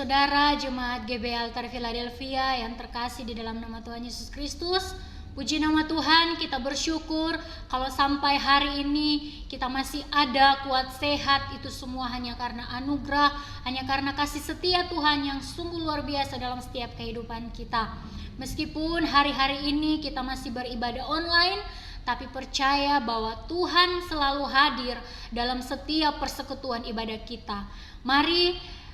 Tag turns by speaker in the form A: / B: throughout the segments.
A: saudara jemaat GB Altar Philadelphia yang terkasih di dalam nama Tuhan Yesus Kristus. Puji nama Tuhan, kita bersyukur kalau sampai hari ini kita masih ada, kuat, sehat. Itu semua hanya karena anugerah, hanya karena kasih setia Tuhan yang sungguh luar biasa dalam setiap kehidupan kita. Meskipun hari-hari ini kita masih beribadah online, tapi percaya bahwa Tuhan selalu hadir dalam setiap persekutuan ibadah kita. Mari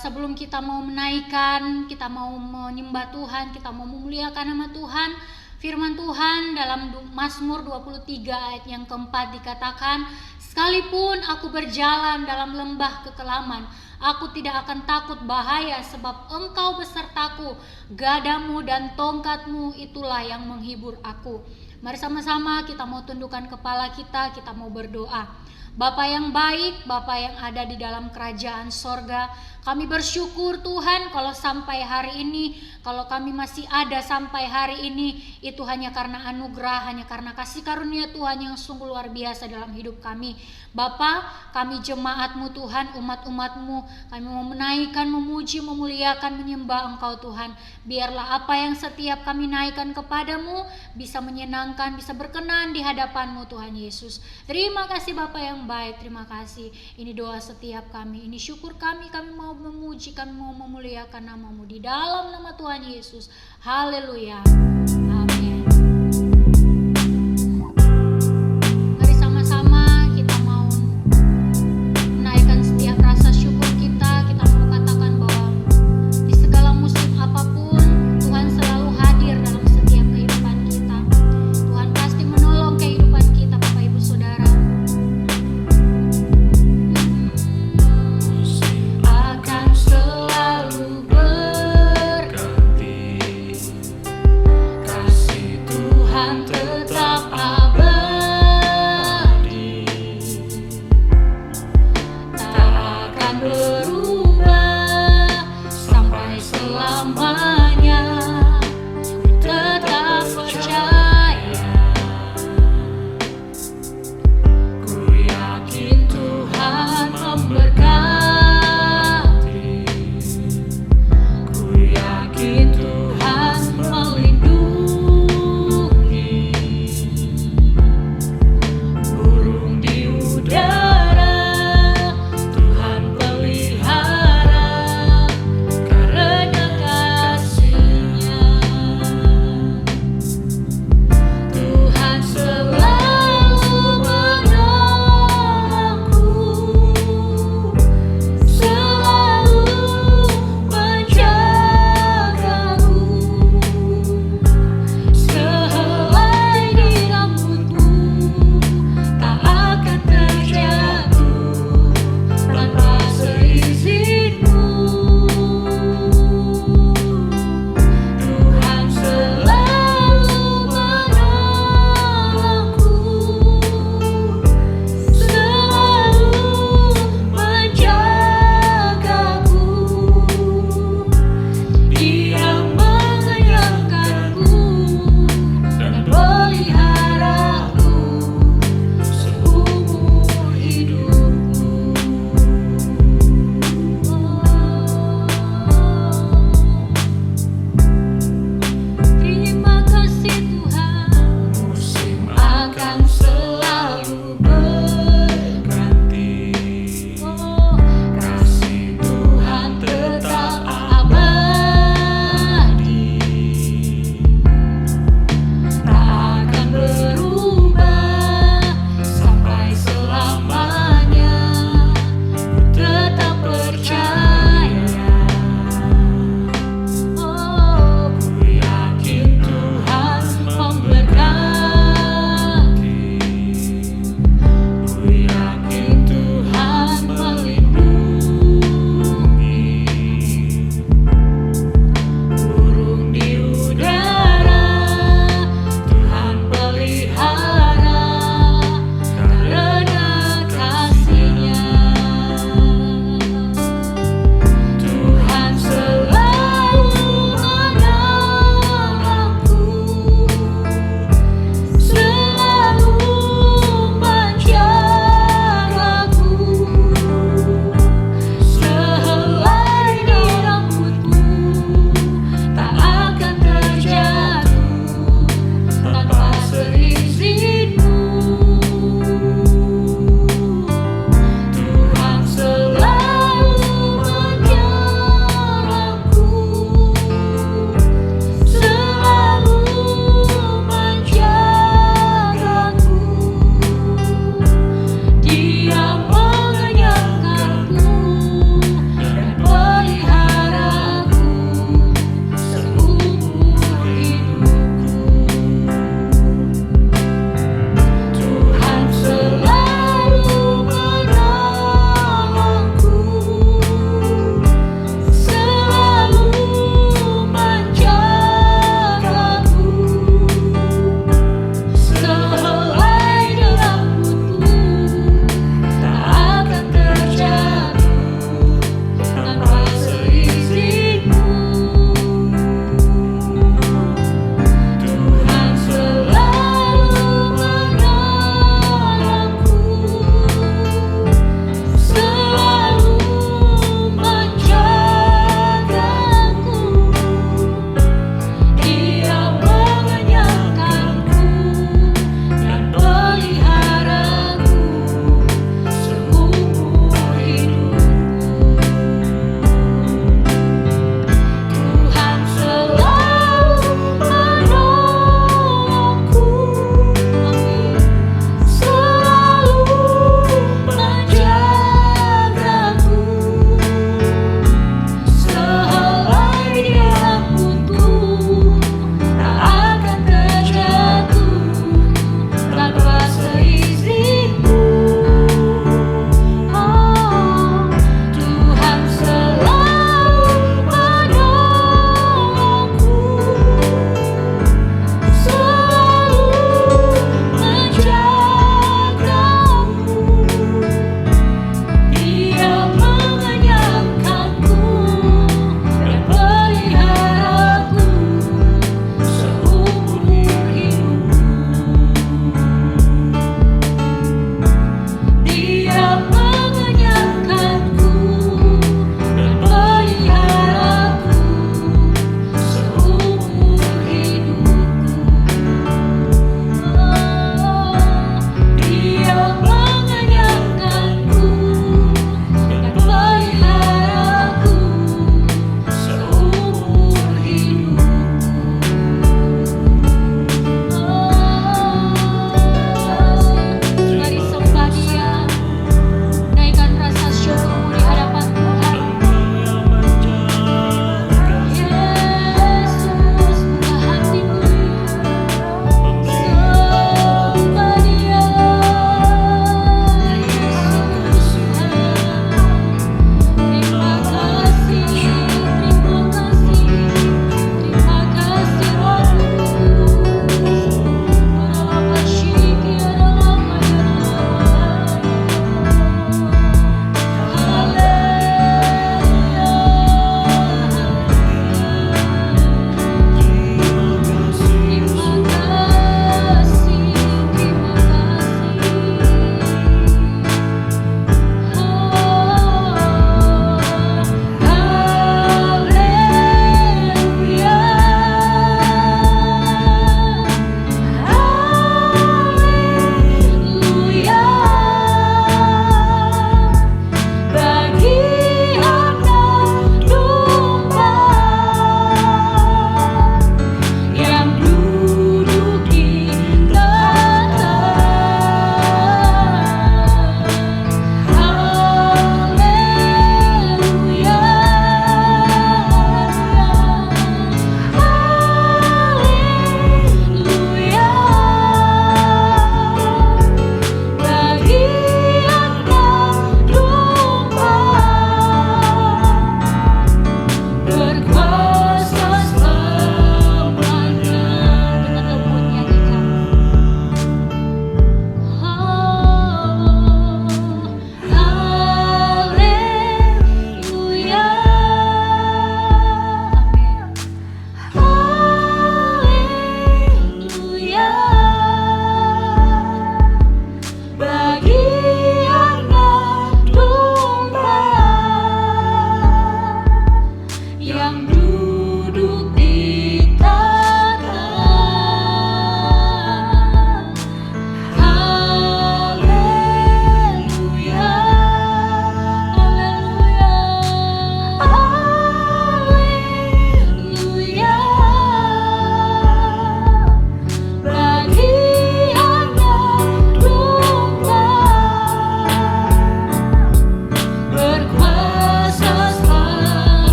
A: sebelum kita mau menaikkan, kita mau menyembah Tuhan, kita mau memuliakan nama Tuhan, firman Tuhan dalam Mazmur 23 ayat yang keempat dikatakan, sekalipun aku berjalan dalam lembah kekelaman, aku tidak akan takut bahaya, sebab Engkau besertaku, gadamu dan tongkatmu itulah yang menghibur aku. Mari sama-sama kita mau tundukkan kepala kita mau berdoa. Bapa yang baik, Bapa yang ada di dalam kerajaan sorga, kami bersyukur Tuhan kalau sampai hari ini, kalau kami masih ada sampai hari ini, itu hanya karena anugerah, hanya karena kasih karunia Tuhan yang sungguh luar biasa dalam hidup kami. Bapa, kami jemaat-Mu Tuhan, umat-umat-Mu, kami mau menaikkan, memuji, memuliakan, menyembah Engkau Tuhan. Biarlah apa yang setiap kami naikkan kepadamu bisa menyenangkan, bisa berkenan di hadapan-Mu Tuhan Yesus. Terima kasih Bapa yang baik, terima kasih. Ini doa setiap kami, ini syukur kami mau memuji, kami mau memuliakan nama-Mu di dalam nama Tuhan Yesus. Haleluya. Amin. Mari sama-sama kita mau menaikkan setiap rasa syukur kita mau katakan bahwa di segala musim apapun Tuhan selalu hadir dalam setiap kehidupan kita. Tuhan pasti menolong kehidupan kita, Bapak Ibu Saudara. Akan selalu berganti, kasih Tuhan tetap abadi, tak akan berubah sampai selamanya. Ku tetap percaya, ku yakin Tuhan memberkati, ku yakin Tuhan melindungi. Burung di udara Tuhan pelihara,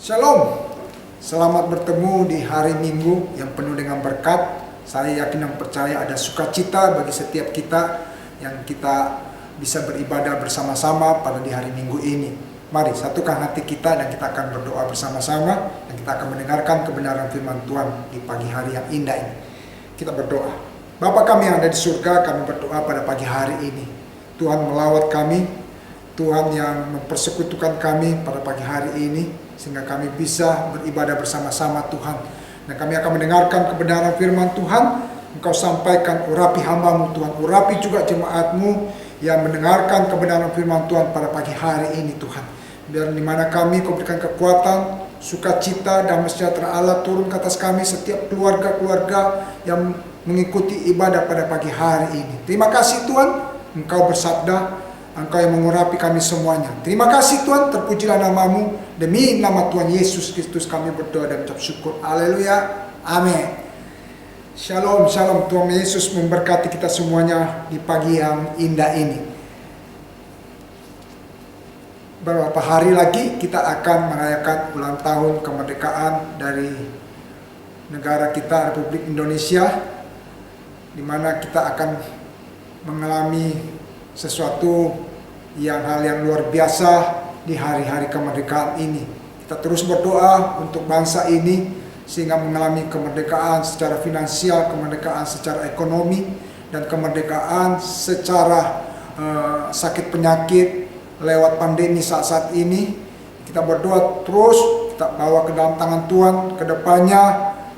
B: Shalom, selamat bertemu di hari Minggu yang penuh dengan berkat. Saya yakin dan percaya ada sukacita bagi setiap kita yang kita bisa beribadah bersama-sama pada di hari Minggu ini. Mari satukan hati kita dan kita akan berdoa bersama-sama dan kita akan mendengarkan kebenaran firman Tuhan di pagi hari yang indah ini. Kita berdoa. Bapa kami yang ada di surga, kami berdoa pada pagi hari ini. Tuhan melawat kami, Tuhan yang mempersekutukan kami pada pagi hari ini, sehingga kami bisa beribadah bersama-sama Tuhan. Dan kami akan mendengarkan kebenaran firman Tuhan. Engkau sampaikan, urapi hamba-Mu Tuhan, urapi juga jemaat-Mu yang mendengarkan kebenaran firman Tuhan pada pagi hari ini Tuhan. Biar di mana kami Kau berikan kekuatan, sukacita, damai sejahtera Allah turun ke atas kami, setiap keluarga-keluarga yang mengikuti ibadah pada pagi hari ini. Terima kasih Tuhan, Engkau bersabda, Engkau yang mengurapi kami semuanya. Terima kasih Tuhan, terpujilah nama-Mu. Demi nama Tuhan Yesus Kristus kami berdoa dan ucap syukur. Haleluya. Amin. Shalom, shalom. Tuhan Yesus memberkati kita semuanya di pagi yang indah ini. Beberapa hari lagi kita akan merayakan ulang tahun kemerdekaan dari negara kita, Republik Indonesia, di mana kita akan mengalami sesuatu hal yang luar biasa di hari-hari kemerdekaan ini. Kita terus berdoa untuk bangsa ini sehingga mengalami kemerdekaan secara finansial, kemerdekaan secara ekonomi, dan kemerdekaan secara sakit penyakit lewat pandemi saat-saat ini. Kita berdoa terus, kita bawa ke dalam tangan Tuhan ke depannya,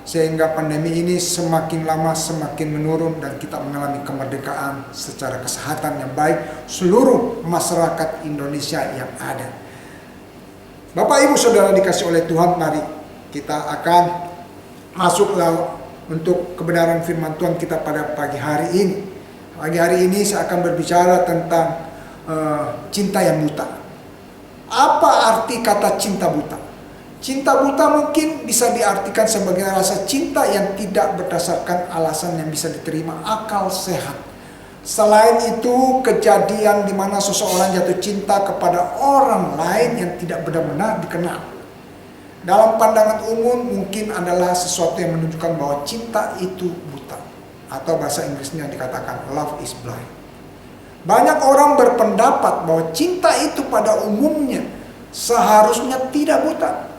B: sehingga pandemi ini semakin lama semakin menurun dan kita mengalami kemerdekaan secara kesehatan yang baik seluruh masyarakat Indonesia yang ada. Bapak Ibu Saudara dikasih oleh Tuhan, mari kita akan masuk untuk kebenaran firman Tuhan kita pada pagi hari ini. Pagi hari ini saya akan berbicara tentang cinta yang buta. Apa arti kata cinta buta? Cinta buta mungkin bisa diartikan sebagai rasa cinta yang tidak berdasarkan alasan yang bisa diterima akal sehat. Selain itu, kejadian di mana seseorang jatuh cinta kepada orang lain yang tidak benar-benar dikenal. Dalam pandangan umum mungkin adalah sesuatu yang menunjukkan bahwa cinta itu buta. Atau bahasa Inggrisnya dikatakan love is blind. Banyak orang berpendapat bahwa cinta itu pada umumnya seharusnya tidak buta.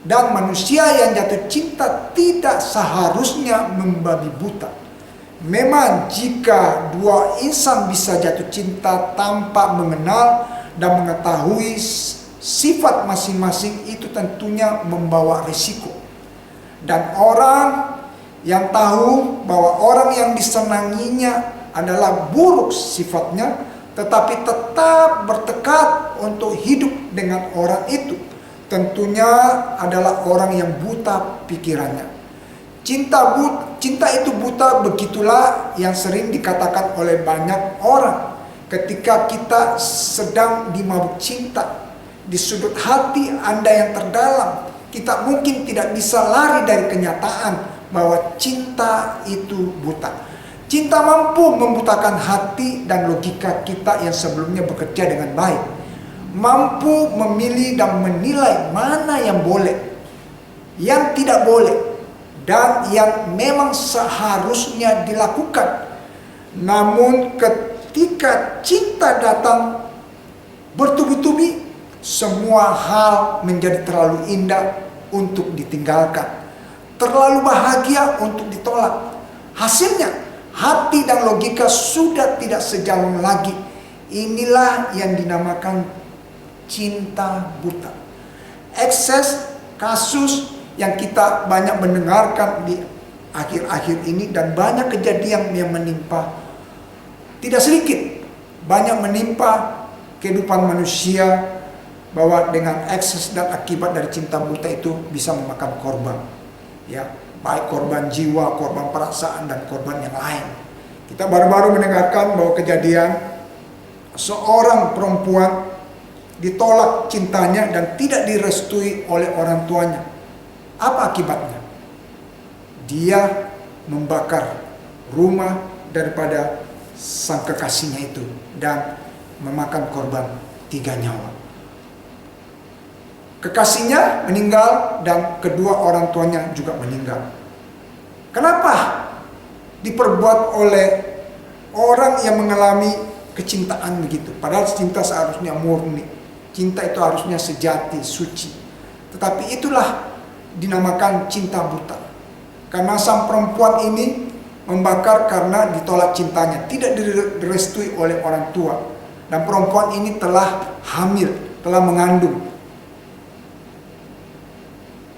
B: Dan manusia yang jatuh cinta tidak seharusnya membabi buta. Memang jika dua insan bisa jatuh cinta tanpa mengenal dan mengetahui sifat masing-masing, itu tentunya membawa risiko. Dan orang yang tahu bahwa orang yang disenanginya adalah buruk sifatnya, tetapi tetap bertekad untuk hidup dengan orang itu, tentunya adalah orang yang buta pikirannya. Cinta itu buta, begitulah yang sering dikatakan oleh banyak orang ketika kita sedang dimabuk cinta. Di sudut hati Anda yang terdalam, kita mungkin tidak bisa lari dari kenyataan bahwa cinta itu buta. Cinta mampu membutakan hati dan logika kita yang sebelumnya bekerja dengan baik. Mampu memilih dan menilai mana yang boleh, yang tidak boleh, dan yang memang seharusnya dilakukan. Namun ketika cinta datang bertubi-tubi, semua hal menjadi terlalu indah untuk ditinggalkan, terlalu bahagia untuk ditolak. Hasilnya, hati dan logika sudah tidak sejalan lagi. Inilah yang dinamakan cinta buta. Ekses kasus yang kita banyak mendengarkan di akhir-akhir ini, dan banyak kejadian yang menimpa, tidak sedikit banyak menimpa kehidupan manusia, bahwa dengan ekses dan akibat dari cinta buta itu bisa memakan korban, ya, baik korban jiwa, korban perasaan, dan korban yang lain. Kita baru-baru mendengarkan bahwa kejadian seorang perempuan ditolak cintanya dan tidak direstui oleh orang tuanya. Apa akibatnya? Dia membakar rumah daripada sang kekasihnya itu dan memakan korban 3 nyawa. kekasihnya meninggal dan kedua orang tuanya juga meninggal. Kenapa diperbuat oleh orang yang mengalami kecintaan begitu? Padahal cinta seharusnya murni. Cinta itu harusnya sejati, suci. Tetapi itulah dinamakan cinta buta. Karena sang perempuan ini membakar karena ditolak cintanya, tidak direstui oleh orang tua. Dan perempuan ini telah hamil, telah mengandung.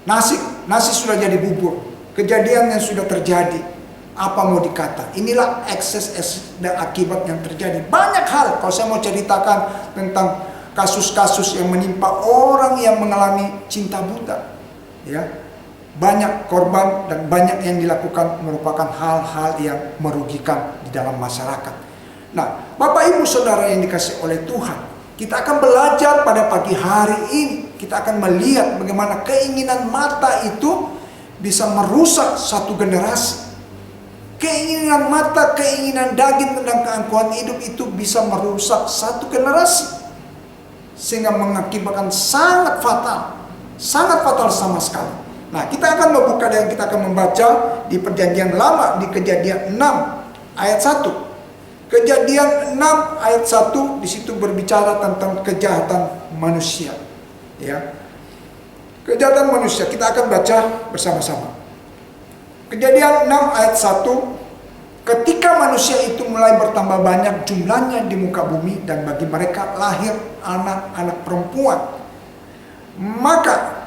B: Nasi sudah jadi bubur. Kejadian yang sudah terjadi, apa mau dikata? Inilah ekses dan akibat yang terjadi. Banyak hal kalau saya mau ceritakan tentang kasus-kasus yang menimpa orang yang mengalami cinta buta. Ya, banyak korban dan banyak yang dilakukan merupakan hal-hal yang merugikan di dalam masyarakat. Nah, Bapak Ibu Saudara yang dikasihi oleh Tuhan, kita akan belajar pada pagi hari ini. Kita akan melihat bagaimana keinginan mata itu bisa merusak satu generasi. Keinginan mata, keinginan daging tentang keangkuhan hidup itu bisa merusak satu generasi, sehingga mengakibatkan sangat fatal sama sekali. Nah, kita akan membuka dan kita akan membaca di Perjanjian Lama di Kejadian 6 ayat 1. Kejadian 6 ayat 1 di situ berbicara tentang kejahatan manusia. Ya. Kejahatan manusia kita akan baca bersama-sama. Kejadian 6 ayat 1. Ketika manusia itu mulai bertambah banyak jumlahnya di muka bumi dan bagi mereka lahir anak-anak perempuan, maka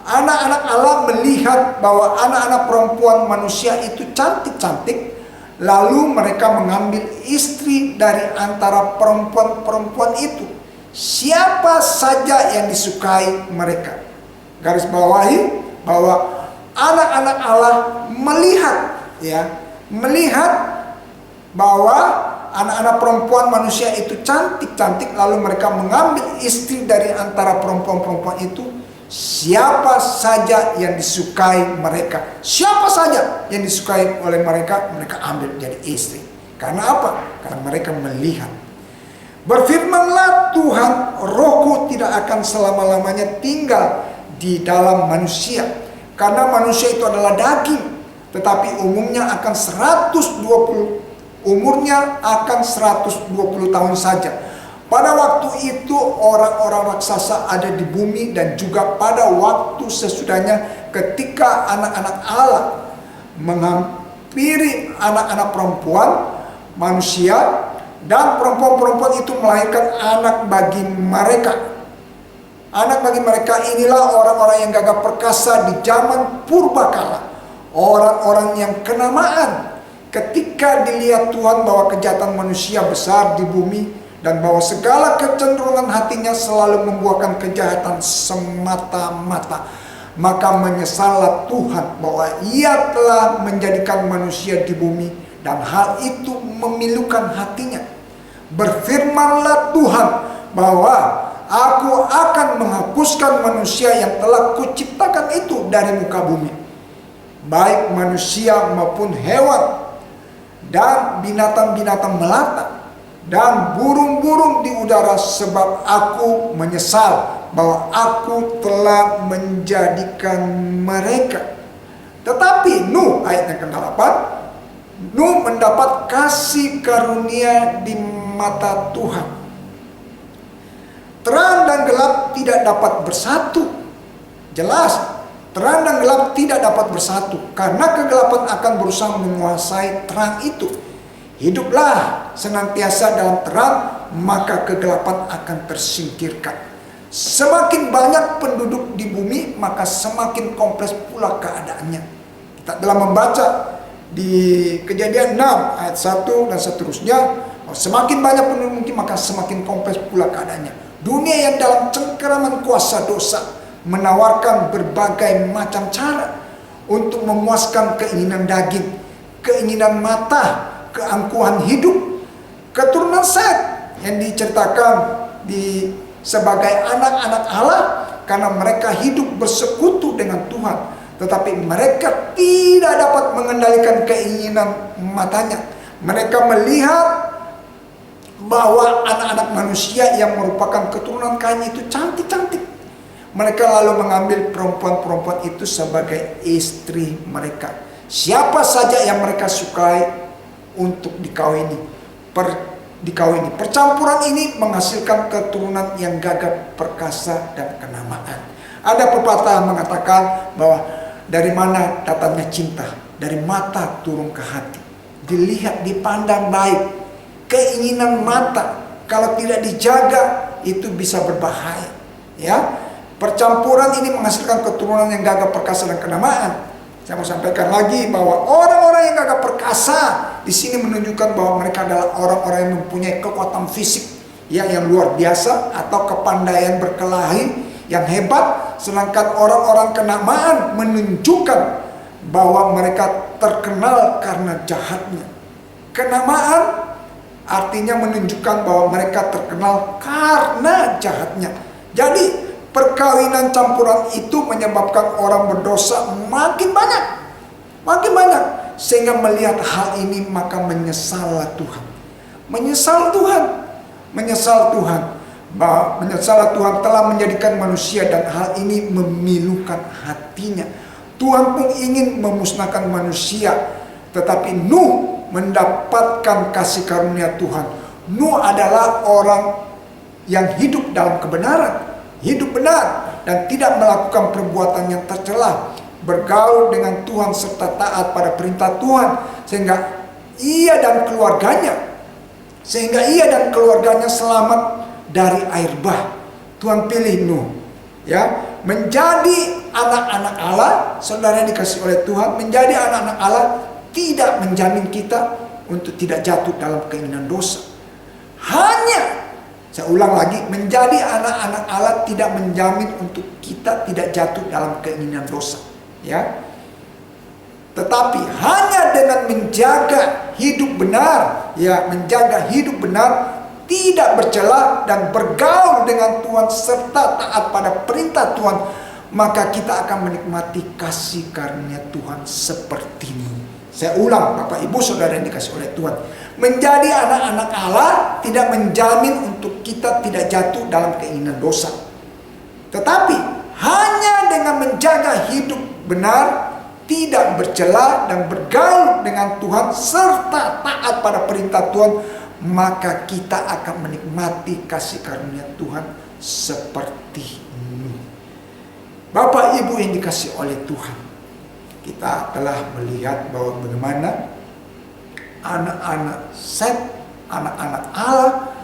B: anak-anak Allah melihat bahwa anak-anak perempuan manusia itu cantik-cantik, lalu mereka mengambil istri dari antara perempuan-perempuan itu, siapa saja yang disukai mereka. Garis bawahi bahwa anak-anak Allah melihat bahwa anak-anak perempuan manusia itu cantik-cantik, lalu mereka mengambil istri dari antara perempuan-perempuan itu, siapa saja yang disukai mereka. Siapa saja yang disukai oleh mereka, mereka ambil jadi istri. Karena apa? Karena mereka melihat. Berfirmanlah Tuhan, rohku tidak akan selama-lamanya tinggal di dalam manusia, karena manusia itu adalah daging, tetapi umurnya akan 120 tahun saja. Pada waktu itu orang-orang raksasa ada di bumi, dan juga pada waktu sesudahnya ketika anak-anak Allah menghampiri anak-anak perempuan manusia, dan perempuan-perempuan itu melahirkan anak bagi mereka. Anak bagi mereka inilah orang-orang yang gagah perkasa di zaman purbakala, orang-orang yang kenamaan. Ketika dilihat Tuhan bahwa kejahatan manusia besar di bumi, dan bahwa segala kecenderungan hatinya selalu membuahkan kejahatan semata-mata, maka menyesallah Tuhan bahwa Ia telah menjadikan manusia di bumi, dan hal itu memilukan hatinya. Berfirmanlah Tuhan bahwa Aku akan menghapuskan manusia yang telah kuciptakan itu dari muka bumi, baik manusia maupun hewan, dan binatang-binatang melata, dan burung-burung di udara, sebab aku menyesal bahwa aku telah menjadikan mereka. Tetapi Nuh, ayat yang ke-8, Nuh mendapat kasih karunia di mata Tuhan. Terang dan gelap tidak dapat bersatu. Jelas, terang dan gelap tidak dapat bersatu, karena kegelapan akan berusaha menguasai terang itu. Hiduplah senantiasa dalam terang, maka kegelapan akan tersingkirkan. Semakin banyak penduduk di bumi, maka semakin kompleks pula keadaannya. Kita telah membaca di Kejadian 6 ayat 1 dan seterusnya, semakin banyak penduduk maka semakin kompleks pula keadaannya. Dunia yang dalam cengkeraman kuasa dosa menawarkan berbagai macam cara untuk memuaskan keinginan daging, keinginan mata, keangkuhan hidup. Keturunan Set yang diceritakan sebagai anak-anak Allah karena mereka hidup bersekutu dengan Tuhan, tetapi mereka tidak dapat mengendalikan keinginan matanya. Mereka melihat bahwa anak-anak manusia yang merupakan keturunan Kain itu cantik-cantik. Mereka lalu mengambil perempuan-perempuan itu sebagai istri mereka. Siapa saja yang mereka sukai untuk dikawini. Percampuran ini menghasilkan keturunan yang gagah perkasa dan kenamaan. Ada pepatah mengatakan bahwa dari mana datangnya cinta? Dari mata turun ke hati. Dilihat, dipandang baik. Keinginan mata kalau tidak dijaga itu bisa berbahaya. Ya, percampuran ini menghasilkan keturunan yang gagah perkasa dan kenamaan. Saya mau sampaikan lagi bahwa orang-orang yang gagah perkasa di sini menunjukkan bahwa mereka adalah orang-orang yang mempunyai kekuatan fisik yang luar biasa atau kepandaian berkelahi yang hebat, sedangkan orang-orang kenamaan menunjukkan bahwa mereka terkenal karena jahatnya. Kenamaan artinya menunjukkan bahwa mereka terkenal karena jahatnya. Jadi perkawinan campuran itu menyebabkan orang berdosa makin banyak. Sehingga melihat hal ini maka menyesallah Tuhan. Menyesal Tuhan telah menjadikan manusia dan hal ini memilukan hatinya. Tuhan pun ingin memusnahkan manusia, tetapi Nuh mendapatkan kasih karunia Tuhan. Nuh adalah orang yang hidup dalam kebenaran, hidup benar dan tidak melakukan perbuatan yang tercela, bergaul dengan Tuhan serta taat pada perintah Tuhan, sehingga ia dan keluarganya selamat dari air bah. Tuhan pilih Nuh menjadi anak-anak Allah. Saudara yang dikasih oleh Tuhan, menjadi anak-anak Allah tidak menjamin kita untuk tidak jatuh dalam keinginan dosa. Saya ulang lagi, menjadi anak-anak Allah tidak menjamin untuk kita tidak jatuh dalam keinginan dosa. Tetapi hanya dengan menjaga hidup benar, tidak bercela dan bergaul dengan Tuhan serta taat pada perintah Tuhan, maka kita akan menikmati kasih karunia Tuhan seperti ini. Saya ulang, Bapak Ibu Saudara yang dikasih oleh Tuhan, menjadi anak-anak Allah tidak menjamin untuk kita tidak jatuh dalam keinginan dosa. Tetapi hanya dengan menjaga hidup benar, tidak bercela dan bergaul dengan Tuhan serta taat pada perintah Tuhan, maka kita akan menikmati kasih karunia Tuhan seperti ini. Bapak Ibu yang dikasih oleh Tuhan, kita telah melihat bahwa bagaimana anak-anak Set, anak-anak Allah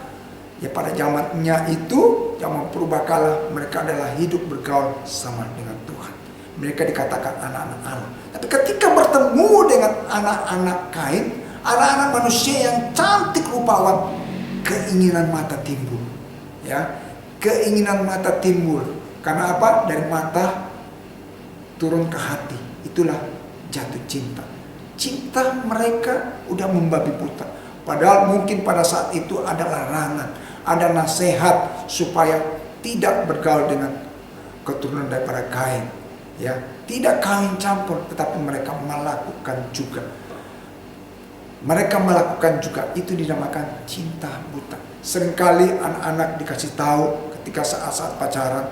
B: pada zamannya itu, zaman purbakala, mereka adalah hidup bergaul sama dengan Tuhan. Mereka dikatakan anak-anak Allah. Tapi ketika bertemu dengan anak-anak Kain, anak-anak manusia yang cantik rupawan, keinginan mata timbul. Keinginan mata timbul. Karena apa? Dari mata turun ke hati. Itulah jatuh cinta. Cinta mereka udah membabi buta. Padahal mungkin pada saat itu ada larangan, ada nasihat supaya tidak bergaul dengan keturunan daripada Kain. Tidak kawin campur, tetapi mereka melakukan juga. Itu dinamakan cinta buta. Seringkali anak-anak dikasih tahu ketika saat-saat pacaran,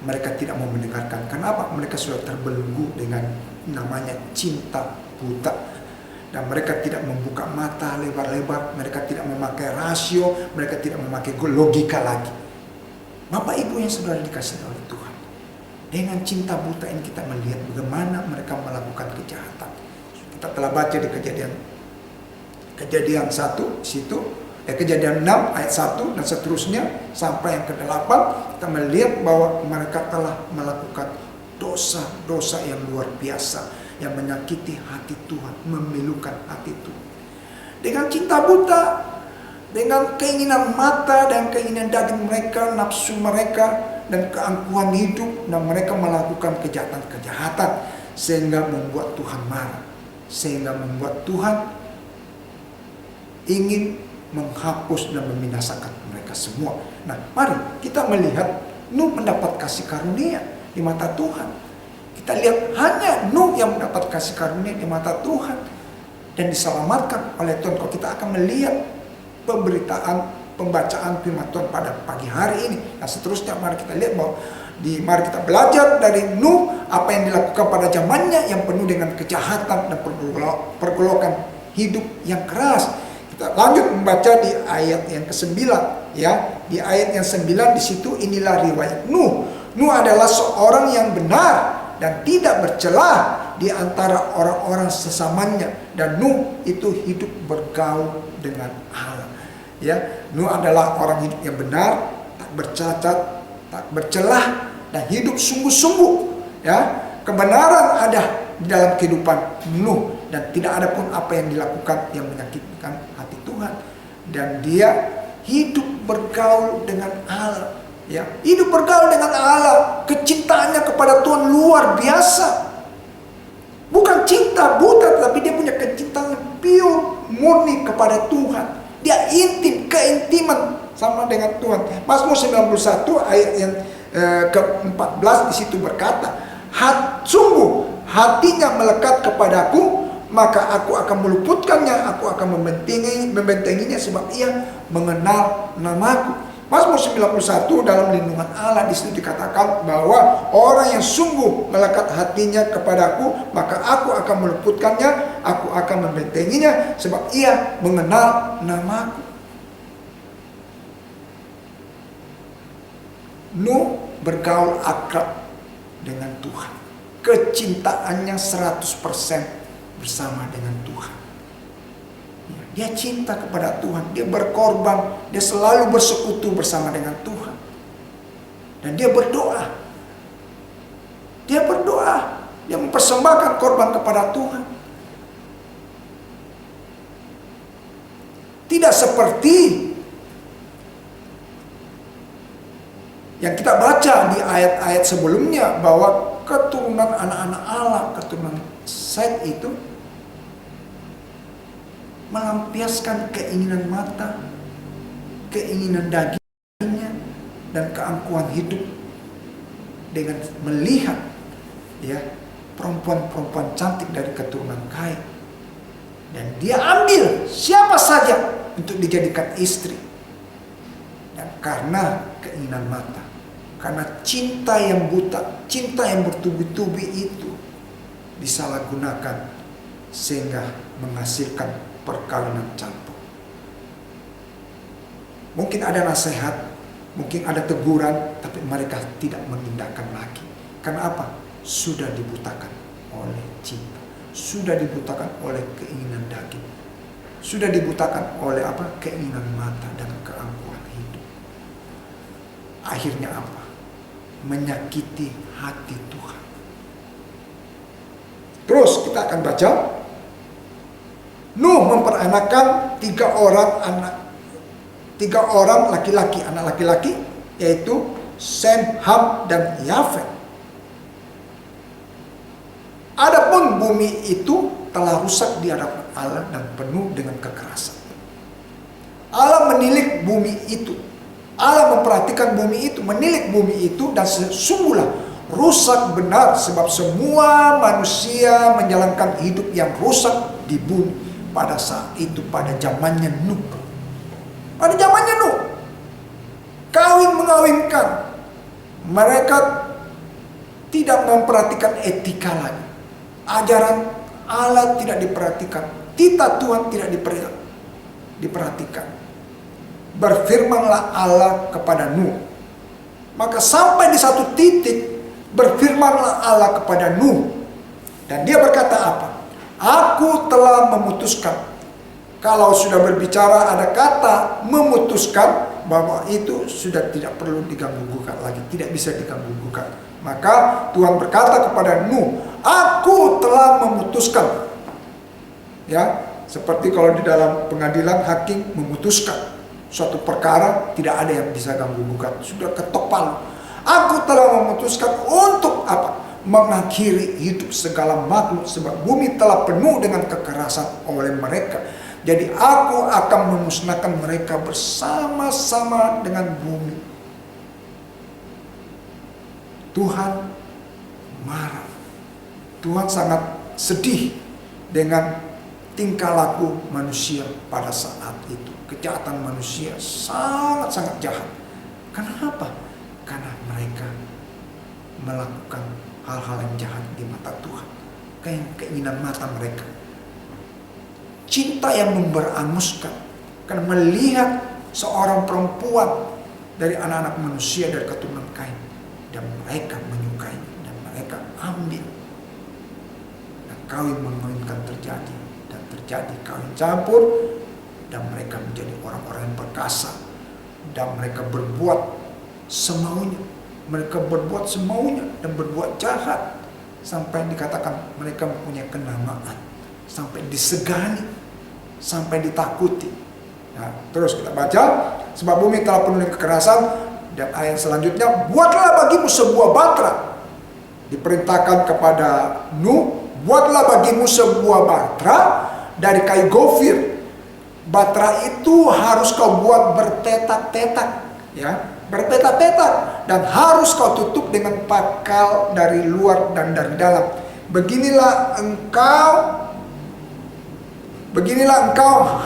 B: mereka tidak mau mendengarkan. Kenapa? Mereka sudah terbelenggu dengan namanya cinta buta. Dan mereka tidak membuka mata lebar-lebar, mereka tidak memakai rasio, mereka tidak memakai logika lagi. Bapak Ibu yang saudara dikasih oleh Tuhan, dengan cinta buta ini kita melihat bagaimana mereka melakukan kejahatan. Kita telah baca di kejadian 1 situ, kejadian 6 ayat 1 dan seterusnya sampai yang ke-8, kita melihat bahwa mereka telah melakukan dosa-dosa yang luar biasa, yang menyakiti hati Tuhan, memilukan hati Tuhan. Dengan cinta buta, dengan keinginan mata dan keinginan daging mereka, nafsu mereka, dan keangkuhan hidup, dan mereka melakukan kejahatan-kejahatan sehingga membuat Tuhan marah, sehingga membuat Tuhan ingin menghapus dan membinasakan mereka semua. Nah, mari kita melihat Nuh mendapat kasih karunia di mata Tuhan. Kita lihat hanya Nuh yang mendapat kasih karunia di mata Tuhan dan diselamatkan oleh Tuhan. Kalau kita akan melihat pembacaan firman Tuhan pada pagi hari ini, nah seterusnya mari kita lihat bahwa Mari kita belajar dari Nuh apa yang dilakukan pada zamannya yang penuh dengan kejahatan dan pergolakan hidup yang keras. Kita lanjut membaca di ayat yang ke-9 ya. Di ayat yang 9 di situ inilah riwayat Nuh. Nuh adalah seorang yang benar dan tidak bercelah di antara orang-orang sesamanya, dan Nuh itu hidup bergaul dengan Allah. Ya, Nuh adalah orang hidup yang benar, tak bercacat, tak bercelah, dan hidup sungguh-sungguh. Ya, kebenaran ada di dalam kehidupan Nuh dan tidak ada pun apa yang dilakukan yang menyakitkan hati Tuhan. Dan dia hidup bergaul dengan Allah. Ya, hidup bergaul dengan Allah, kecintaannya kepada Tuhan luar biasa. Bukan cinta buta, tapi dia punya kecintaan pure, murni kepada Tuhan. Dia intim, keintiman sama dengan Tuhan. Mazmur 91 ayat yang ke-14 di situ berkata, sungguh hatinya melekat kepadaku, maka aku akan meluputkannya, aku akan membentenginya sebab ia mengenal namaku. Mazmur 91 dalam lindungan Allah di situ dikatakan bahwa orang yang sungguh melekat hatinya kepadaku, maka aku akan meluputkannya, aku akan membentenginya sebab ia mengenal namaku. Nuh bergaul akrab dengan Tuhan. Kecintaannya 100% bersama dengan Tuhan. Dia cinta kepada Tuhan, dia berkorban, dia selalu bersekutu bersama dengan Tuhan. Dan dia berdoa. Dia berdoa, dia mempersembahkan korban kepada Tuhan. Tidak seperti yang kita baca di ayat-ayat sebelumnya bahwa keturunan anak-anak Allah, keturunan Set itu melampiaskan keinginan mata, keinginan dagingnya, dan keangkuhan hidup dengan melihat ya perempuan-perempuan cantik dari keturunan Kain, dan dia ambil siapa saja untuk dijadikan istri. Dan karena keinginan mata, karena cinta yang buta, cinta yang bertubi-tubi itu disalahgunakan sehingga menghasilkan perkawinan campur. Mungkin ada nasihat, mungkin ada teguran, tapi mereka tidak mengindahkan lagi. Karena apa? Sudah dibutakan oleh cinta, sudah dibutakan oleh keinginan daging, sudah dibutakan oleh apa? Keinginan mata dan keangkuhan hidup. Akhirnya apa? Menyakiti hati Tuhan. Terus kita akan baca, Nuh memperanakan 3 orang laki-laki, anak laki-laki, yaitu Sem, Ham, dan Yafet. Adapun bumi itu telah rusak di hadapan Allah dan penuh dengan kekerasan. Allah menilik bumi itu. Allah memperhatikan bumi itu, menilik bumi itu, dan sesungguhlah rusak benar sebab semua manusia menjalankan hidup yang rusak di bumi. Pada saat itu, pada zamannya Nuh. Pada zamannya Nuh, kawin-mengawinkan. Mereka tidak memperhatikan etika lagi. Ajaran Allah tidak diperhatikan. Titah Tuhan tidak diperhatikan. Berfirmanlah Allah kepada Nuh. Maka sampai di satu titik, berfirmanlah Allah kepada Nuh. Dan dia berkata apa? Aku telah memutuskan. Kalau sudah berbicara ada kata memutuskan, bahwa itu sudah tidak perlu diganggu-gugat lagi, tidak bisa diganggu-gugat. Maka Tuhan berkata kepada Nuh, aku telah memutuskan. Ya, seperti kalau di dalam pengadilan hakim memutuskan suatu perkara, tidak ada yang bisa ganggu-gugat, sudah ketok palu. Aku telah memutuskan untuk apa? Mengakhiri hidup segala makhluk, sebab bumi telah penuh dengan kekerasan oleh mereka. Jadi aku akan memusnahkan mereka bersama-sama dengan bumi. Tuhan marah. Tuhan sangat sedih dengan tingkah laku manusia pada saat itu. Kejahatan manusia sangat-sangat jahat. Kenapa? Karena mereka melakukan hal-hal yang jahat di mata Tuhan. Keinginan mata mereka. Cinta yang memberanguskan. Karena melihat seorang perempuan dari anak-anak manusia dari keturunan Kain. Dan mereka menyukainya. Dan mereka ambil. Dan kawin mengawinkan terjadi. Dan terjadi kawin campur. Dan mereka menjadi orang-orang yang perkasa. Dan mereka berbuat semaunya. Mereka berbuat semaunya dan berbuat jahat. Sampai dikatakan mereka mempunyai kenamaan. Sampai disegani. Sampai ditakuti. Nah, terus kita baca. Sebab bumi telah penuh dengan kekerasan. Dan ayat selanjutnya, buatlah bagimu sebuah batra. Diperintahkan kepada Nuh, buatlah bagimu sebuah batra dari kayu gofir. Batra itu harus kau buat berpetak-petak, ya, berpetak-petak, dan harus kau tutup dengan pakal dari luar dan dari dalam. Beginilah engkau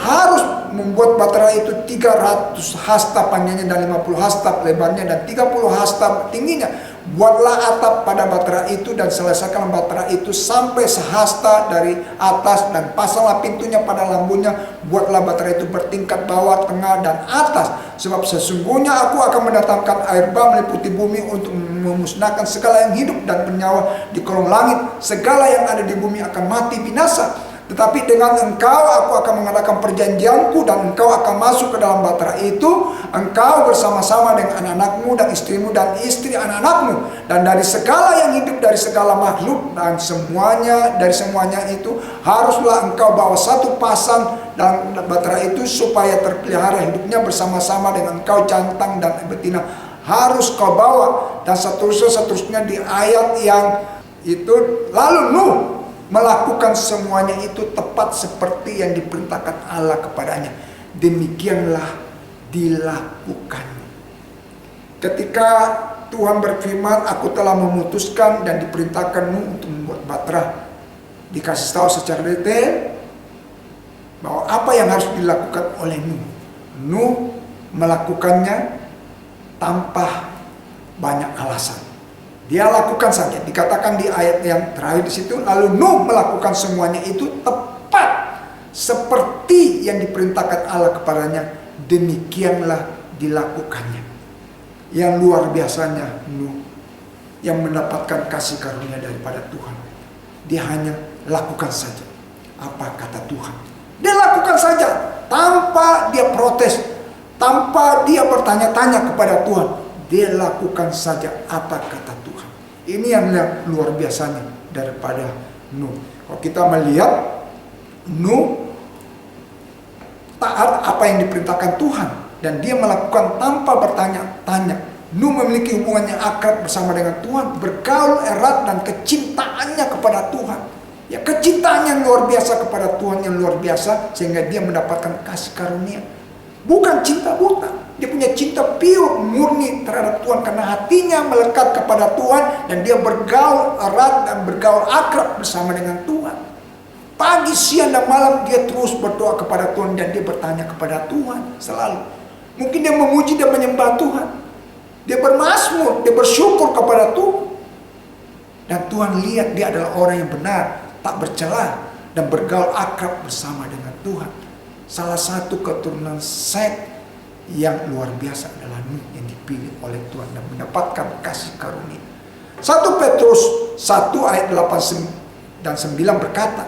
B: harus membuat batra itu 300 hasta panjangnya dan 50 hasta lebarnya dan 30 hasta tingginya. Buatlah atap pada batra itu dan selesaikan batra itu sampai sehasta dari atas dan pasanglah pintunya pada lambungnya. Buatlah batra itu bertingkat bawah, tengah, dan atas. Sebab sesungguhnya aku akan mendatangkan air bah meliputi bumi untuk memusnahkan segala yang hidup dan bernyawa di kolong langit. Segala yang ada di bumi akan mati binasa. Tetapi dengan engkau aku akan mengadakan perjanjianku dan engkau akan masuk ke dalam batra itu, engkau bersama-sama dengan anak-anakmu dan istrimu dan istri anak-anakmu, dan dari segala yang hidup dari segala makhluk dan dari semuanya itu haruslah engkau bawa satu pasang dan batra itu supaya terpelihara hidupnya bersama-sama dengan engkau, jantan dan betina harus kau bawa, dan seterusnya di ayat yang itu. Lalu Nuh melakukan semuanya itu tepat seperti yang diperintahkan Allah kepadanya. Demikianlah dilakukannya. Ketika Tuhan berfirman, aku telah memutuskan dan diperintahkanmu untuk membuat batra, dikasih tahu secara detail bahwa apa yang harus dilakukan oleh Nuh. Nuh melakukannya tanpa banyak alasan. Dia lakukan saja. Dikatakan di ayat yang terakhir di situ, lalu Nuh melakukan semuanya itu tepat seperti yang diperintahkan Allah kepadanya. Demikianlah dilakukannya. Yang luar biasanya Nuh yang mendapatkan kasih karunia daripada Tuhan. Dia hanya lakukan saja apa kata Tuhan. Dia lakukan saja tanpa dia protes, tanpa dia bertanya-tanya kepada Tuhan. Dia lakukan saja apa kata Tuhan. Ini yang luar biasanya daripada Nuh. Kalau kita melihat Nuh taat apa yang diperintahkan Tuhan dan dia melakukan tanpa bertanya-tanya. Nuh memiliki hubungan yang akrab bersama dengan Tuhan, bergaul erat dan kecintaannya kepada Tuhan. Ya, kecintaan yang luar biasa kepada Tuhan yang luar biasa sehingga dia mendapatkan kasih karunia. Bukan cinta buta. Dia punya cinta pure, murni terhadap Tuhan karena hatinya melekat kepada Tuhan dan dia bergaul erat dan bergaul akrab bersama dengan Tuhan. Pagi, siang, dan malam dia terus berdoa kepada Tuhan dan dia bertanya kepada Tuhan selalu. Mungkin dia memuji dan menyembah Tuhan. Dia bermazmur, dia bersyukur kepada Tuhan. Dan Tuhan lihat dia adalah orang yang benar, tak bercela dan bergaul akrab bersama dengan Tuhan. Salah satu keturunan Set yang luar biasa adalah Nuh yang dipilih oleh Tuhan dan mendapatkan kasih karunia. 1 Petrus 1 ayat 8 dan 9 berkata,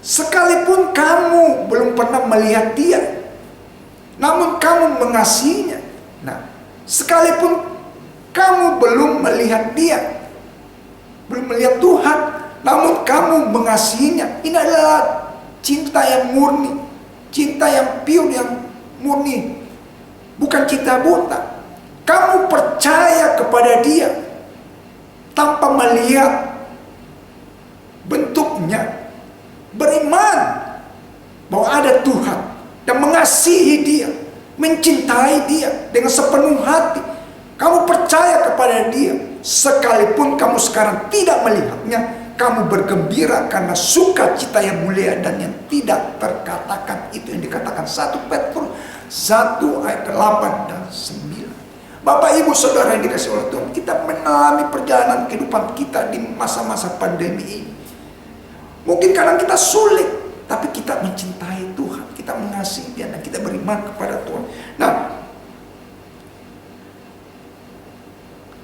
B: sekalipun kamu belum pernah melihat dia, namun kamu mengasihinya. Nah, sekalipun kamu belum melihat dia, belum melihat Tuhan, namun kamu mengasihinya. Ini adalah cinta yang murni, cinta yang pure, yang murni. Bukan cinta buta. Kamu percaya kepada dia tanpa melihat bentuknya. Beriman bahwa ada Tuhan dan mengasihi dia, mencintai dia dengan sepenuh hati. Kamu percaya kepada dia sekalipun kamu sekarang tidak melihatnya. Kamu bergembira karena sukacita yang mulia dan yang tidak terkatakan. Itu yang dikatakan 1 Petrus 1 ayat 8 dan 9. Bapak Ibu Saudara yang dikasihi oleh Tuhan, kita mengalami perjalanan kehidupan kita di masa-masa pandemi ini. Mungkin kadang kita sulit, tapi kita mencintai Tuhan, kita mengasihi Dia, dan kita beriman kepada Tuhan. Nah,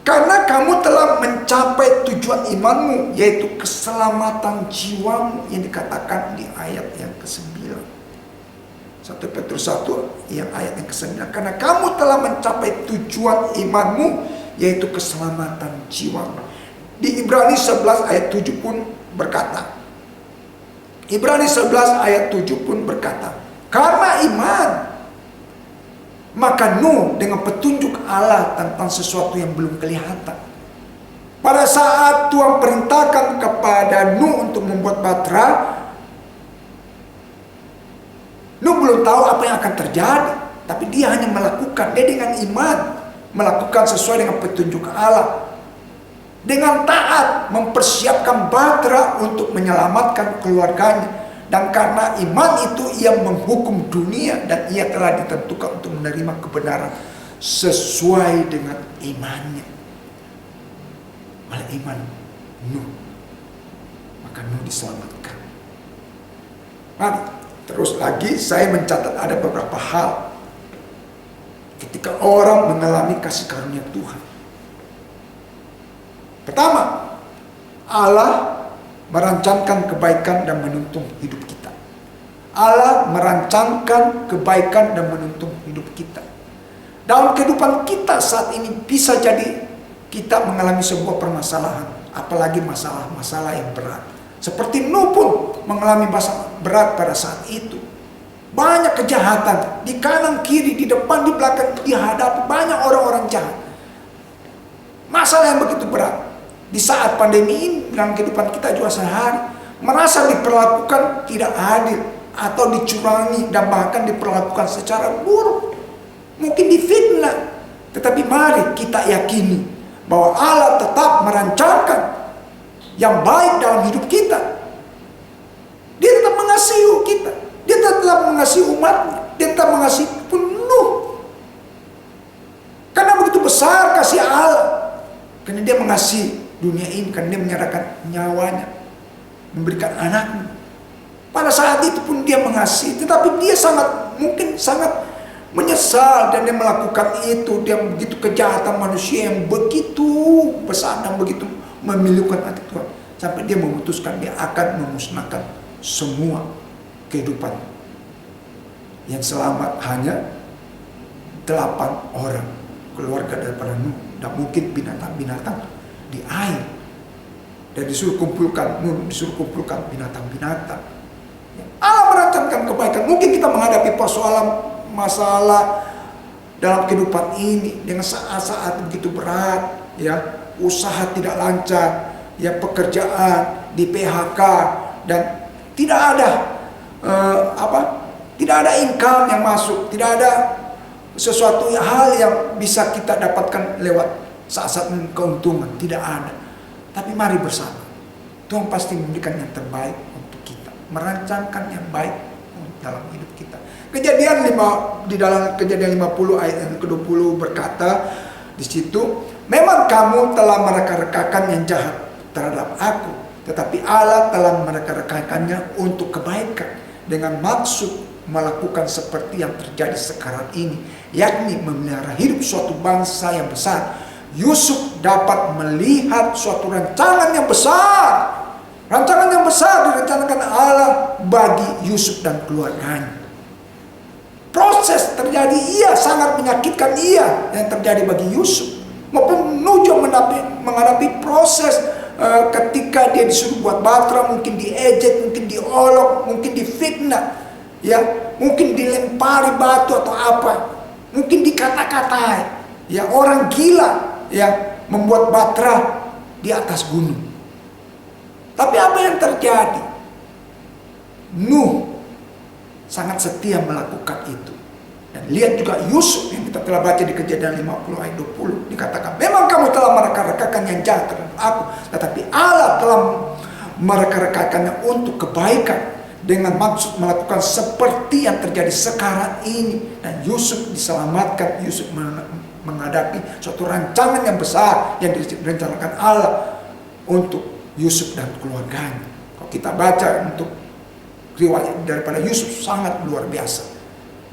B: karena kamu telah mencapai tujuan imanmu, yaitu keselamatan jiwamu, yang dikatakan di ayat yang ke-9. 1 Petrus 1 yang ayat yang ke-9. Karena kamu telah mencapai tujuan imanmu, yaitu keselamatan jiwamu. Di Ibrani 11 ayat 7 pun berkata, Ibrani 11 ayat 7 pun berkata, karena iman, maka Nuh dengan petunjuk Allah tentang sesuatu yang belum kelihatan. Pada saat Tuhan perintahkan kepada Nuh untuk membuat bahtera, Nuh belum tahu apa yang akan terjadi, tapi dia hanya melakukan. Dia dengan iman melakukan sesuai dengan petunjuk Allah. Dengan taat mempersiapkan bahtera untuk menyelamatkan keluarganya. Dan karena iman itu ia menghukum dunia, dan ia telah ditentukan untuk menerima kebenaran sesuai dengan imannya. Oleh iman Nuh, maka Nuh diselamatkan. Mari terus lagi saya mencatat ada beberapa hal ketika orang mengalami kasih karunia Tuhan. Pertama, Allah merancangkan kebaikan dan menuntun hidup kita. Allah merancangkan kebaikan dan menuntun hidup kita. Dalam kehidupan kita saat ini bisa jadi kita mengalami sebuah permasalahan, apalagi masalah-masalah yang berat. Seperti Nuh pun mengalami masalah berat pada saat itu. Banyak kejahatan di kanan kiri, di depan, di belakang, dihadapi banyak orang-orang jahat. Masalah yang begitu berat. Di saat pandemi ini dalam kehidupan kita juga sehari merasa diperlakukan tidak adil atau dicurangi dan bahkan diperlakukan secara buruk, mungkin difitnah. Tetapi mari kita yakini bahwa Allah tetap merancangkan yang baik dalam hidup kita. Dia tetap mengasihi kita, Dia tetap mengasihi umatnya, Dia tetap mengasihi penuh. Karena begitu besar kasih Allah, karena Dia mengasihi dunia ini, karena Dia menyerahkan nyawanya, memberikan anaknya. Pada saat itu pun Dia mengasihi, tetapi Dia mungkin sangat menyesal dan Dia melakukan itu. Dia begitu kejahatan manusia yang begitu besar dan begitu memilukan hati Tuhan, sampai Dia memutuskan Dia akan memusnahkan semua kehidupan. Yang selamat hanya 8 orang keluarga daripada Nuh, dan mungkin binatang-binatang di air. Dan disuruh kumpulkan binatang-binatang. Allah merancangkan kebaikan. Mungkin kita menghadapi persoalan masalah dalam kehidupan ini dengan saat-saat begitu berat, ya, usaha tidak lancar, ya, pekerjaan di PHK, dan tidak ada tidak ada income yang masuk, tidak ada sesuatu hal yang bisa kita dapatkan lewat saat-saat keuntungan, tidak ada. Tapi mari bersama, Tuhan pasti memberikan yang terbaik untuk kita, merancangkan yang baik dalam hidup kita. Di dalam Kejadian 50 ayat yang ke-20 berkata di situ, memang kamu telah mereka-rekakan yang jahat terhadap aku, tetapi Allah telah mereka-rekakannya untuk kebaikan, dengan maksud melakukan seperti yang terjadi sekarang ini, yakni memelihara hidup suatu bangsa yang besar. Yusuf dapat melihat suatu rancangan yang besar. Rancangan yang besar direncanakan Allah bagi Yusuf dan keluarganya. Proses terjadi sangat menyakitkan yang terjadi bagi Yusuf. Maupun Nuh menghadapi proses ketika dia disuruh buat bahtera, mungkin diejek, mungkin diolok, mungkin difitnah, ya, mungkin dilempari batu atau apa, mungkin dikata-katai, ya, orang gila, ya, membuat bahtera di atas gunung. Tapi apa yang terjadi? Nuh sangat setia melakukan itu. Dan lihat juga Yusuf yang kita telah baca di Kejadian 50 ayat 20, dikatakan, memang kamu telah mereka-rekakan yang jahat terhadap aku, tetapi Allah telah mereka-rekakannya untuk kebaikan, dengan maksud melakukan seperti yang terjadi sekarang ini. Dan Yusuf diselamatkan, Yusuf menghadapi suatu rancangan yang besar yang direncanakan Allah untuk Yusuf dan keluarganya. Kalau kita baca untuk riwayat daripada Yusuf sangat luar biasa.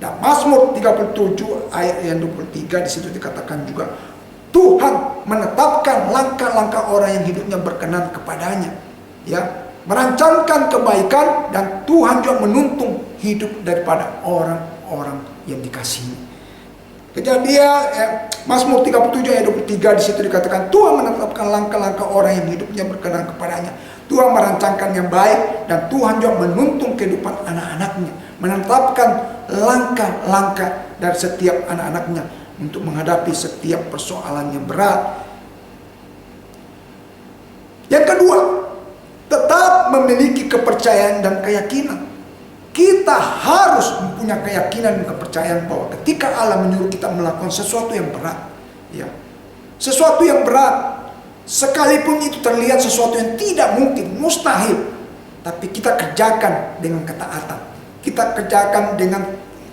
B: Dan Mazmur 37 ayat yang 23 di situ dikatakan juga Tuhan menetapkan langkah-langkah orang yang hidupnya berkenan kepadanya, ya, merancangkan kebaikan, dan Tuhan juga menuntun hidup daripada orang-orang yang dikasihi. Kejadian Mazmur 37 ayat 23 di situ dikatakan Tuhan menetapkan langkah-langkah orang yang hidupnya berkenan kepadanya. Tuhan merancangkan yang baik, dan Tuhan juga menuntun kehidupan anak-anaknya, menetapkan langkah-langkah dari setiap anak-anaknya untuk menghadapi setiap persoalan yang berat. Yang kedua, tetap memiliki kepercayaan dan keyakinan. Kita harus mempunyai keyakinan dan kepercayaan bahwa ketika Allah menyuruh kita melakukan sesuatu yang berat, ya, sesuatu yang berat, sekalipun itu terlihat sesuatu yang tidak mungkin, mustahil, tapi kita kerjakan dengan ketaatan. Kita kerjakan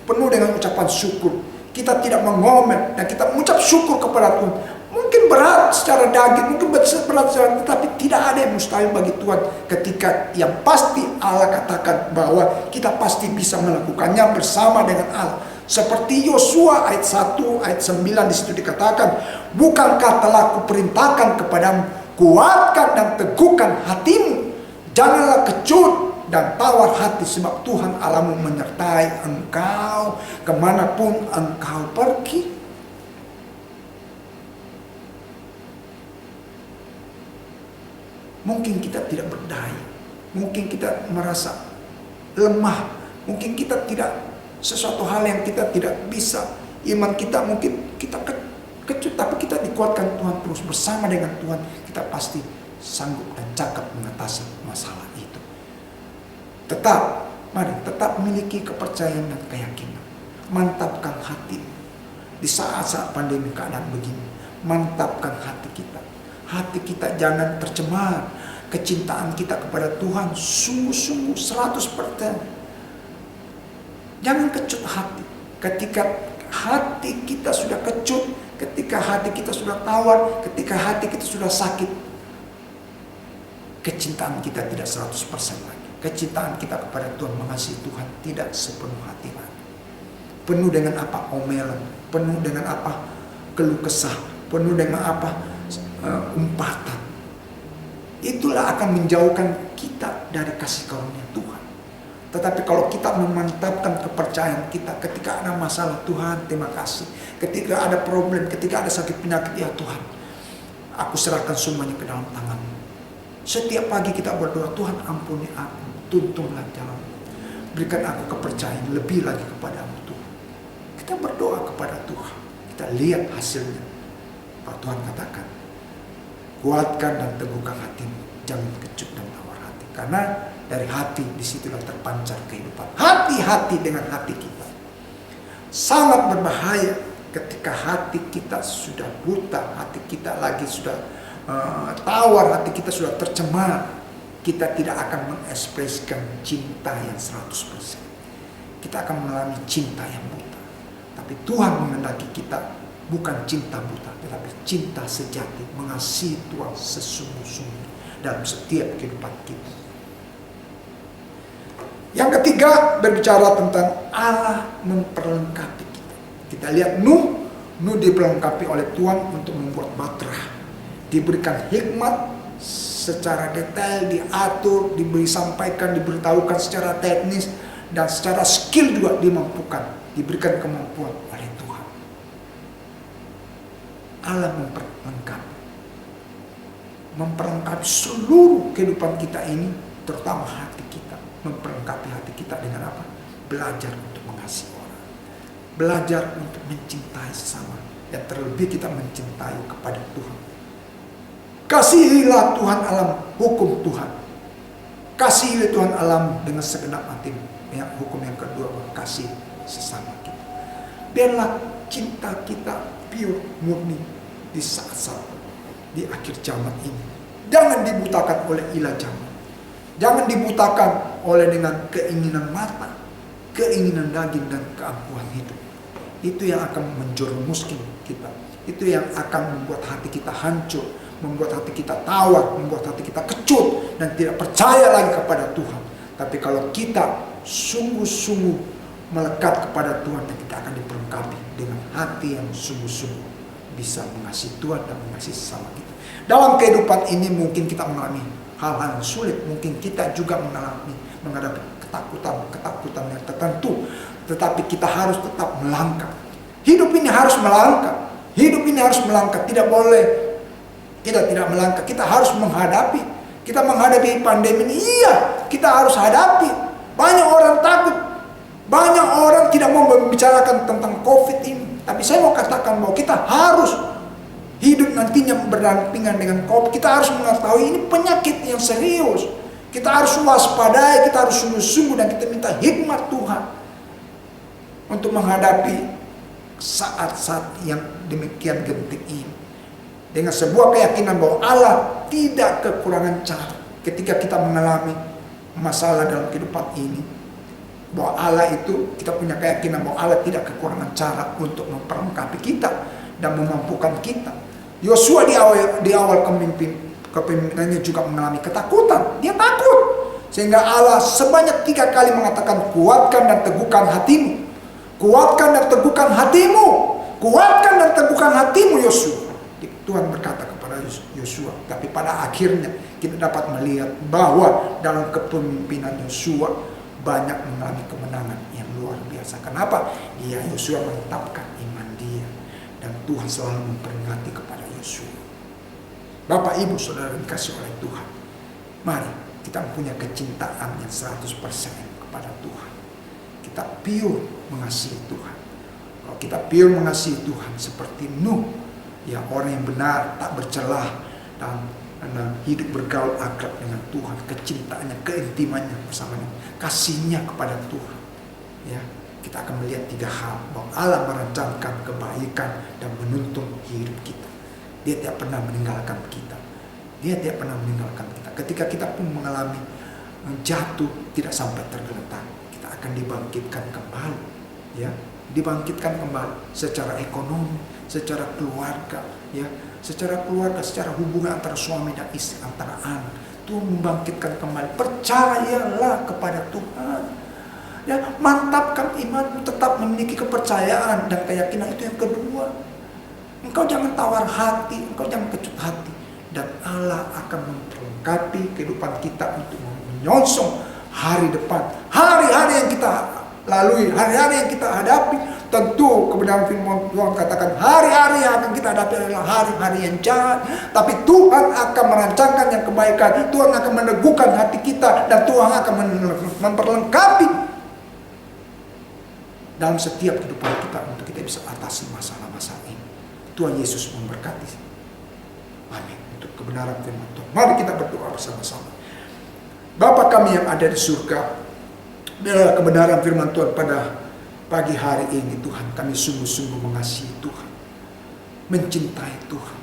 B: penuh dengan ucapan syukur. Kita tidak mengomel dan kita mengucap syukur kepada Tuhan. Mungkin berat secara daging, mungkin berat secara, tetapi tidak ada yang mustahil bagi Tuhan. Ketika yang pasti Allah katakan bahwa kita pasti bisa melakukannya bersama dengan Allah. Seperti Yosua ayat 1 ayat 9 di situ dikatakan, bukankah telah kuperintahkan kepadamu, kuatkan dan teguhkan hatimu, janganlah kecut dan tawar hati, sebab Tuhan Allahmu menyertai engkau kemanapun engkau pergi. Mungkin kita tidak berdaya, mungkin kita merasa lemah, mungkin kita tidak, sesuatu hal yang kita tidak bisa, iman kita mungkin kita kecut, tapi kita dikuatkan Tuhan terus. Bersama dengan Tuhan kita pasti sanggup dan cakap mengatasi masalah itu. Mari tetap memiliki kepercayaan dan keyakinan. Mantapkan hati di saat-saat pandemi keadaan begini. Mantapkan hati kita. Hati kita jangan tercemar. Kecintaan kita kepada Tuhan sungguh-sungguh 100%. Jangan kecut hati. Ketika hati kita sudah kecut, ketika hati kita sudah tawar, ketika hati kita sudah sakit, kecintaan kita tidak 100% lagi. Kecintaan kita kepada Tuhan, mengasihi Tuhan tidak sepenuh hati lagi. Penuh dengan apa? Omelan, penuh dengan apa? Keluh kesah, penuh dengan apa? Umpatan. Itulah akan menjauhkan kita dari kasih karunia Tuhan. Tetapi kalau kita memantapkan kepercayaan kita, ketika ada masalah, Tuhan terima kasih. Ketika ada problem, ketika ada sakit penyakit, ya Tuhan, aku serahkan semuanya ke dalam tangan-Mu. Setiap pagi kita berdoa, Tuhan ampuni aku, tuntunlah jalan, berikan aku kepercayaan lebih lagi kepadamu Tuhan. Kita berdoa kepada Tuhan, kita lihat hasilnya. Pak Tuhan katakan, kuatkan dan teguhkan hatimu, jangan kecut dan tawar hati. Karena dari hati disitulah terpancar kehidupan. Hati-hati dengan hati kita. Sangat berbahaya ketika hati kita sudah buta, hati kita lagi sudah tawar, hati kita sudah tercemar. Kita tidak akan mengekspresikan cinta yang 100%. Kita akan mengalami cinta yang buta. Tapi Tuhan menghendaki kita bukan cinta buta, tetapi cinta sejati, mengasihi Tuhan sesungguh-sungguhnya dalam setiap kehidupan kita. Yang ketiga, berbicara tentang Allah memperlengkapi kita. Kita lihat Nuh diperlengkapi oleh Tuhan untuk membuat bahtera. Diberikan hikmat secara detail, diatur, disampaikan, diberitahukan secara teknis, dan secara skill juga dimampukan, diberikan kemampuan oleh Tuhan. Allah memperlengkapi seluruh kehidupan kita ini, terutama hati kita. Memperlengkapi hati kita dengan apa? Belajar untuk mengasihi orang, belajar untuk mencintai sesama, dan terlebih kita mencintai kepada Tuhan. Kasihilah Tuhan alam, hukum Tuhan. Kasihilah Tuhan alam dengan segenap hatimu. Yang hukum yang kedua, kasih sesama kita. Biarlah cinta kita pure, murni di saat-saat di akhir zaman ini. Jangan dibutakan oleh ilah zaman. Jangan dibutakan oleh dengan keinginan mata, keinginan daging, dan keangkuhan hidup. Itu yang akan menjerumuskan kita. Itu yang akan membuat hati kita hancur, membuat hati kita tawar, membuat hati kita kecut dan tidak percaya lagi kepada Tuhan. Tapi kalau kita sungguh-sungguh melekat kepada Tuhan, dan kita akan diperlengkapi dengan hati yang sungguh-sungguh bisa mengasihi Tuhan dan mengasihi sesama kita. Dalam kehidupan ini mungkin kita mengalami hal-hal yang sulit, mungkin kita juga menghadapi ketakutan yang tertentu, tetapi kita harus tetap melangkah. Hidup ini harus melangkah. Hidup ini harus melangkah. Tidak boleh kita tidak melangkah. Kita harus menghadapi. Kita menghadapi pandemi ini. Iya, kita harus hadapi. Banyak orang takut. Banyak orang tidak mau membicarakan tentang COVID ini. Tapi saya mau katakan bahwa kita harus hidup nantinya berdampingan dengan COVID. Kita harus mengetahui ini penyakit yang serius. Kita harus waspadai, kita harus sungguh-sungguh, dan kita minta hikmat Tuhan untuk menghadapi saat-saat yang demikian genting ini. Dengan sebuah keyakinan bahwa Allah tidak kekurangan cara ketika kita mengalami masalah dalam kehidupan ini. Bahwa Allah itu, kita punya keyakinan bahwa Allah tidak kekurangan cara untuk memperlengkapi kita dan memampukan kita. Yosua di awal kepemimpinannya juga mengalami ketakutan. Dia takut. Sehingga Allah sebanyak 3 kali mengatakan, kuatkan dan teguhkan hatimu. Kuatkan dan teguhkan hatimu. Kuatkan dan teguhkan hatimu, Yosua. Tuhan berkata kepada Yosua. Tapi pada akhirnya kita dapat melihat bahwa dalam kepemimpinan Yosua banyak mengalami kemenangan yang luar biasa. Kenapa? Yosua menetapkan iman dia. Dan Tuhan selalu memperingati kepada Yosua. Bapak, Ibu, Saudara dikasih oleh Tuhan, mari kita punya kecintaan yang 100% kepada Tuhan. Kita pure mengasihi Tuhan. Kalau kita pure mengasihi Tuhan seperti Nuh, ya orang yang benar, tak bercelah, dan hidup bergaul akrab dengan Tuhan, kecintaannya, keintimannya bersama dengan kasihnya kepada Tuhan. Ya, kita akan melihat 3 hal bahwa Allah merancangkan kebaikan dan menuntun hidup kita. Dia tidak pernah meninggalkan kita. Dia tidak pernah meninggalkan kita. Ketika kita pun mengalami jatuh, tidak sampai tergeletak. Kita akan dibangkitkan kembali, ya, dibangkitkan kembali secara ekonomi, secara keluarga, ya, secara keluarga, secara hubungan antara suami dan istri, antara anak. Tuhan membangkitkan kembali. Percayalah kepada Tuhan. Ya, mantapkan iman, tetap memiliki kepercayaan dan keyakinan. Itu yang kedua. Engkau jangan tawar hati, engkau jangan kecut hati, dan Allah akan memperlengkapi kehidupan kita untuk menyongsong hari depan, hari-hari yang kita lalui, hari-hari yang kita hadapi. Tentu kebenaran firman Tuhan katakan hari-hari yang akan kita hadapi adalah hari-hari yang jahat, tapi Tuhan akan merancangkan yang kebaikan. Tuhan akan meneguhkan hati kita, dan Tuhan akan memperlengkapi dalam setiap kehidupan kita untuk kita bisa atasi masalah-masalah ini. Tuhan Yesus memberkati. Amin. Untuk kebenaran firman Tuhan, mari kita berdoa bersama-sama. Bapa kami yang ada di surga, biarlah kebenaran firman Tuhan pada pagi hari ini, Tuhan, kami sungguh-sungguh mengasihi Tuhan, mencintai Tuhan.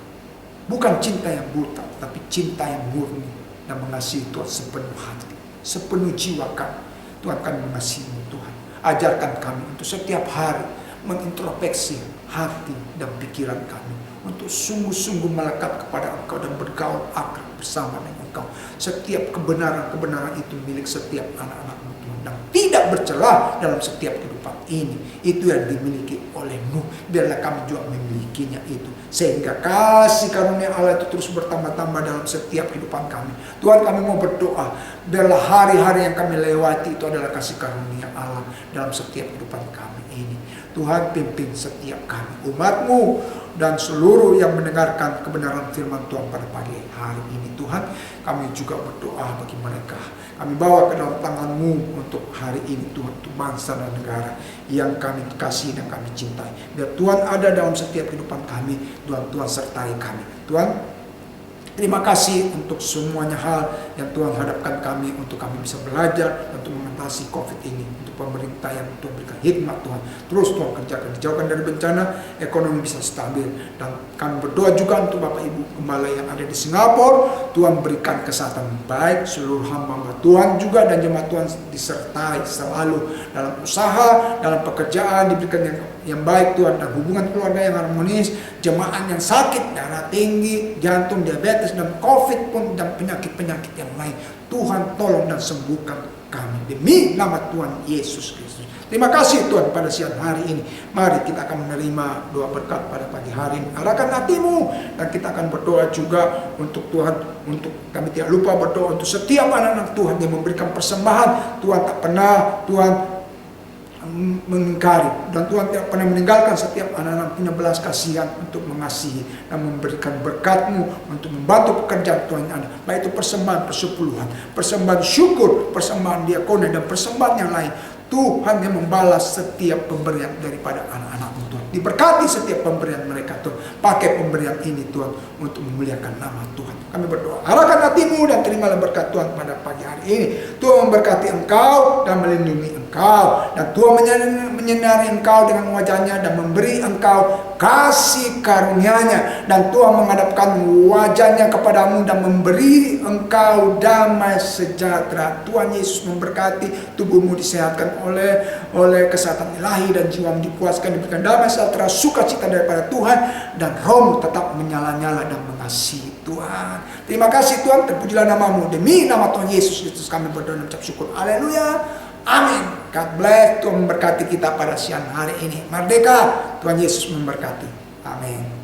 B: Bukan cinta yang buta, tapi cinta yang murni, dan mengasihi Tuhan sepenuh hati, sepenuh jiwa kami. Tuhan, kami mengasihi-Mu, Tuhan. Ajarkan kami untuk setiap hari mengintrospeksi hati dan pikiran kami, untuk sungguh-sungguh melekat kepada Engkau dan bergaul akrab bersama dengan Engkau. Setiap kebenaran-kebenaran itu milik setiap anak-anak-Mu, Tuhan, dan tidak bercelah dalam setiap kehidupan ini. Itu yang dimiliki oleh Nuh. Biarlah kami juga memilikinya itu, sehingga kasih karunia Allah itu terus bertambah-tambah dalam setiap kehidupan kami. Tuhan, kami mau berdoa, biarlah hari-hari yang kami lewati itu adalah kasih karunia Allah dalam setiap kehidupan kami ini. Tuhan, pimpin setiap kami, umat-Mu, dan seluruh yang mendengarkan kebenaran firman Tuhan pada pagi hari ini. Tuhan, kami juga berdoa bagi mereka. Kami bawa ke dalam tangan-Mu untuk hari ini, Tuhan, untuk bangsa dan negara yang kami kasih dan kami cintai. Biar Tuhan ada dalam setiap kehidupan kami. Tuhan sertai kami. Tuhan, Terima kasih untuk semuanya hal yang Tuhan hadapkan kami untuk kami bisa belajar untuk mengatasi COVID ini. Untuk pemerintah yang Tuhan berikan hikmat Tuhan. Terus Tuhan kerjakan, dijauhkan dari bencana, ekonomi bisa stabil. Dan kami berdoa juga untuk Bapak Ibu Gembala yang ada di Singapura. Tuhan berikan kesehatan baik, seluruh hamba Tuhan juga dan jemaat Tuhan disertai selalu dalam usaha, dalam pekerjaan, diberikan yang baik Tuhan, dan hubungan keluarga yang harmonis, jemaat yang sakit, darah tinggi, jantung, diabetes, dan COVID pun, dan penyakit-penyakit yang lain. Tuhan tolong dan sembuhkan kami demi nama Tuhan Yesus Kristus. Terima kasih Tuhan pada siang hari ini. Mari kita akan menerima doa berkat pada pagi hari ini. Arahkan hatimu, dan kita akan berdoa juga untuk Tuhan. Untuk kami tidak lupa berdoa untuk setiap anak-anak Tuhan yang memberikan persembahan. Tuhan tak pernah Tuhan mengingkari, dan Tuhan tidak pernah meninggalkan setiap anak-anak punya belas kasihan untuk mengasihi dan memberikan berkat-Mu untuk membantu pekerjaan Tuhan yang ada, baik itu persembahan persepuluhan, persembahan syukur, persembahan diakoni, dan persembahan yang lain. Tuhan yang membalas setiap pemberian daripada anak-anak-Mu Tuhan. Diberkati setiap pemberian mereka Tuhan. Pakai pemberian ini Tuhan untuk memuliakan nama Tuhan. Kami berdoa, arahkan hatimu dan terimalah berkat Tuhan pada pagi hari ini. Tuhan memberkati engkau dan melindungi engkau, dan Tuhan menyinari engkau dengan wajahnya dan memberi engkau kasih karunia-Nya, dan Tuhan menghadapkan wajahnya kepadamu dan memberi engkau damai sejahtera. Tuhan Yesus memberkati, tubuhmu disehatkan oleh kesehatan ilahi, dan jiwamu dipuaskan, diberikan damai sejahtera, sukacita daripada Tuhan, dan rohmu tetap menyala-nyala dan mengasihi Tuhan. Terima kasih Tuhan, terpujilah namamu. Demi nama Tuhan Yesus Kristus kami berdoa dan mengucap syukur. Haleluya. Amin. God bless. Tuhan memberkati kita pada siang hari ini. Merdeka. Tuhan Yesus memberkati. Amin.